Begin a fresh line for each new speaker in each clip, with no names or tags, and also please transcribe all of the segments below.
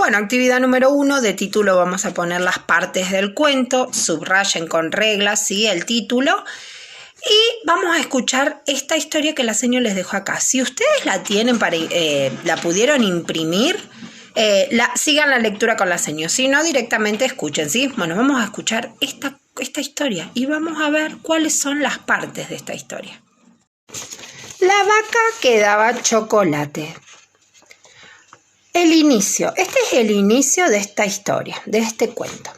Bueno, actividad número 1, de título vamos a poner las partes del cuento, subrayen con reglas, ¿sí? El título. Y vamos a escuchar esta historia que la señora les dejó acá. Si ustedes la tienen, la pudieron imprimir, sigan la lectura con la señora. Si no, directamente escuchen, ¿sí? Bueno, vamos a escuchar esta historia y vamos a ver cuáles son las partes de esta historia. La vaca que daba chocolate. El inicio. Este es el inicio de esta historia, de este cuento.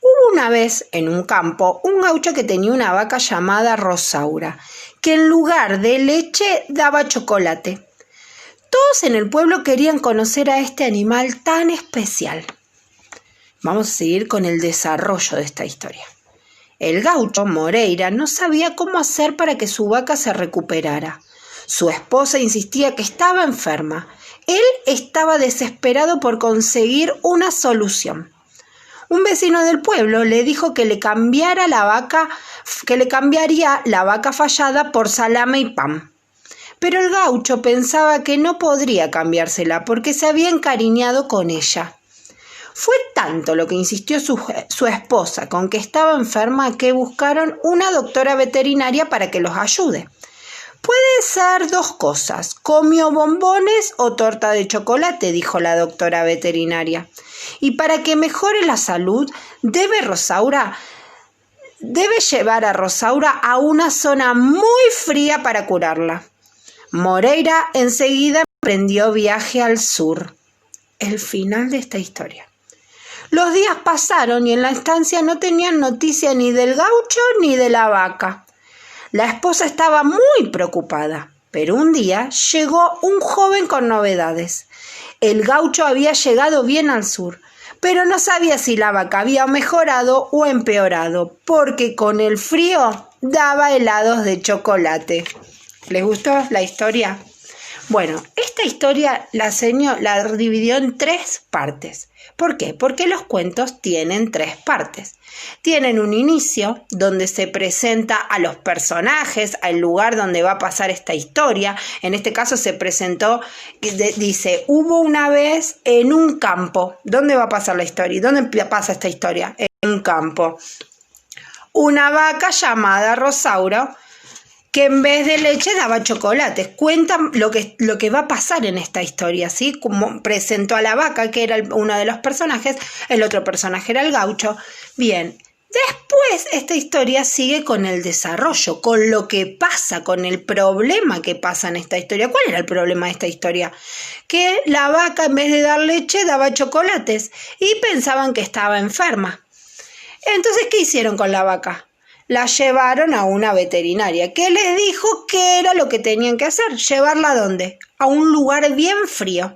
Hubo una vez en un campo un gaucho que tenía una vaca llamada Rosaura, que en lugar de leche daba chocolate. Todos en el pueblo querían conocer a este animal tan especial. Vamos a seguir con el desarrollo de esta historia. El gaucho, Moreira, no sabía cómo hacer para que su vaca se recuperara. Su esposa insistía que estaba enferma. Él estaba desesperado por conseguir una solución. Un vecino del pueblo le dijo que le cambiaría la vaca fallada por salame y pan. Pero el gaucho pensaba que no podría cambiársela porque se había encariñado con ella. Fue tanto lo que insistió su esposa con que estaba enferma que buscaron una doctora veterinaria para que los ayude. Puede ser dos cosas, comió bombones o torta de chocolate, dijo la doctora veterinaria. Y para que mejore la salud, debe llevar a Rosaura a una zona muy fría para curarla. Moreira enseguida emprendió viaje al sur. El final de esta historia. Los días pasaron y en la estancia no tenían noticia ni del gaucho ni de la vaca. La esposa estaba muy preocupada, pero un día llegó un joven con novedades. El gaucho había llegado bien al sur, pero no sabía si la vaca había mejorado o empeorado, porque con el frío daba helados de chocolate. ¿Les gustó la historia? Bueno, esta historia la dividió en 3 partes. ¿Por qué? Porque los cuentos tienen 3 partes. Tienen un inicio donde se presenta a los personajes, al lugar donde va a pasar esta historia. En este caso se presentó, dice, hubo una vez en un campo. ¿Dónde va a pasar la historia? ¿Dónde pasa esta historia? En un campo. Una vaca llamada Rosaura, que en vez de leche daba chocolates. Cuentan lo que va a pasar en esta historia, ¿sí? Como presentó a la vaca, que era uno de los personajes, el otro personaje era el gaucho. Bien, después esta historia sigue con el desarrollo, con lo que pasa, con el problema que pasa en esta historia. ¿Cuál era el problema de esta historia? Que la vaca en vez de dar leche daba chocolates y pensaban que estaba enferma. Entonces, ¿qué hicieron con la vaca? La llevaron a una veterinaria que les dijo qué era lo que tenían que hacer. ¿Llevarla a dónde? A un lugar bien frío.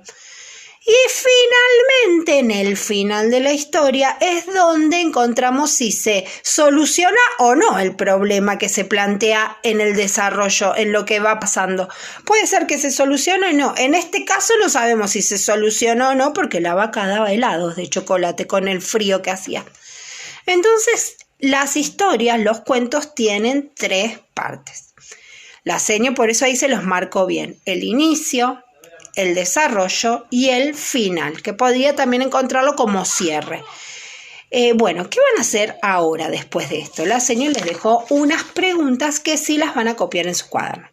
Y finalmente, en el final de la historia, es donde encontramos si se soluciona o no el problema que se plantea en el desarrollo, en lo que va pasando. Puede ser que se solucione o no. En este caso no sabemos si se solucionó o no porque la vaca daba helados de chocolate con el frío que hacía. Entonces, las historias, los cuentos tienen 3 partes. La seño por eso ahí se los marcó bien. El inicio, el desarrollo y el final, que podría también encontrarlo como cierre. Bueno, ¿qué van a hacer ahora después de esto? La seño les dejó unas preguntas que sí las van a copiar en su cuaderno.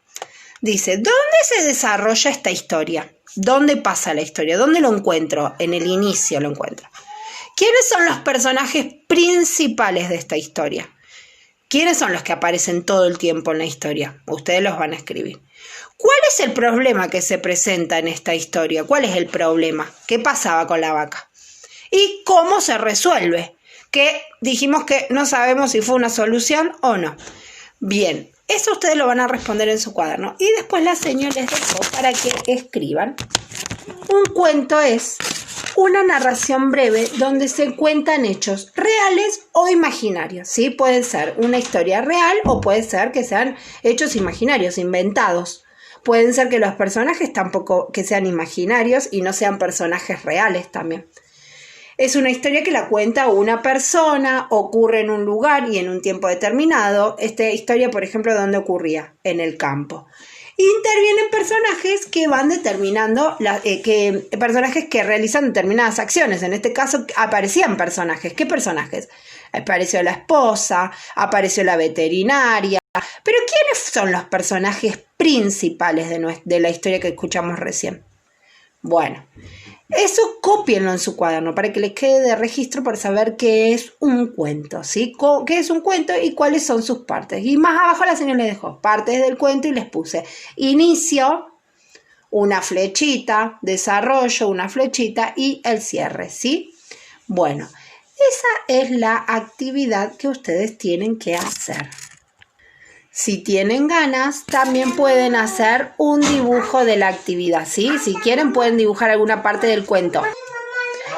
Dice, ¿dónde se desarrolla esta historia? ¿Dónde pasa la historia? ¿Dónde lo encuentro? En el inicio lo encuentro. ¿Quiénes son los personajes principales de esta historia? ¿Quiénes son los que aparecen todo el tiempo en la historia? Ustedes los van a escribir. ¿Cuál es el problema que se presenta en esta historia? ¿Cuál es el problema? ¿Qué pasaba con la vaca? ¿Y cómo se resuelve? Que dijimos que no sabemos si fue una solución o no. Bien, eso ustedes lo van a responder en su cuaderno. Y después la señora les dejó para que escriban. Un cuento es una narración breve donde se cuentan hechos reales o imaginarios, ¿sí? Pueden ser una historia real o puede ser que sean hechos imaginarios, inventados. Pueden ser que los personajes tampoco que sean imaginarios y no sean personajes reales también. Es una historia que la cuenta una persona, ocurre en un lugar y en un tiempo determinado. Esta historia, por ejemplo, ¿dónde ocurría? En el campo. Intervienen personajes que van determinando, personajes que realizan determinadas acciones. En este caso aparecían personajes. ¿Qué personajes? Apareció la esposa, apareció la veterinaria. Pero ¿quiénes son los personajes principales de la historia que escuchamos recién? Bueno, eso cópienlo en su cuaderno para que les quede de registro para saber qué es un cuento, ¿sí? ¿Qué es un cuento y cuáles son sus partes? Y más abajo la señora les dejó partes del cuento y les puse inicio, una flechita, desarrollo, una flechita y el cierre, ¿sí? Bueno, esa es la actividad que ustedes tienen que hacer. Si tienen ganas, también pueden hacer un dibujo de la actividad, ¿sí? Si quieren, pueden dibujar alguna parte del cuento.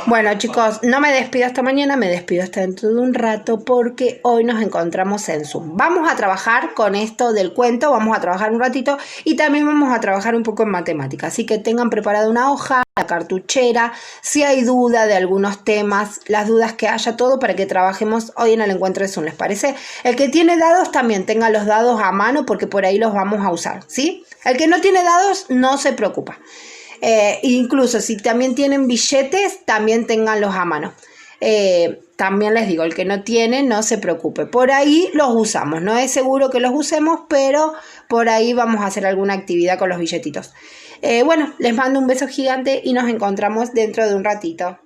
Bueno, chicos, no me despido hasta mañana, me despido hasta dentro de un rato porque hoy nos encontramos en Zoom. Vamos a trabajar con esto del cuento, vamos a trabajar un ratito y también vamos a trabajar un poco en matemática. Así que tengan preparada una hoja, la cartuchera, si hay duda de algunos temas, las dudas que haya, todo para que trabajemos hoy en el encuentro de Zoom, ¿les parece? El que tiene dados también tenga los dados a mano porque por ahí los vamos a usar, ¿sí? El que no tiene dados no se preocupa. Incluso si también tienen billetes, también ténganlos a mano. También les digo, el que no tiene, no se preocupe. Por ahí los usamos. No es seguro que los usemos, pero por ahí vamos a hacer alguna actividad con los billetitos. Bueno, les mando un beso gigante y nos encontramos dentro de un ratito.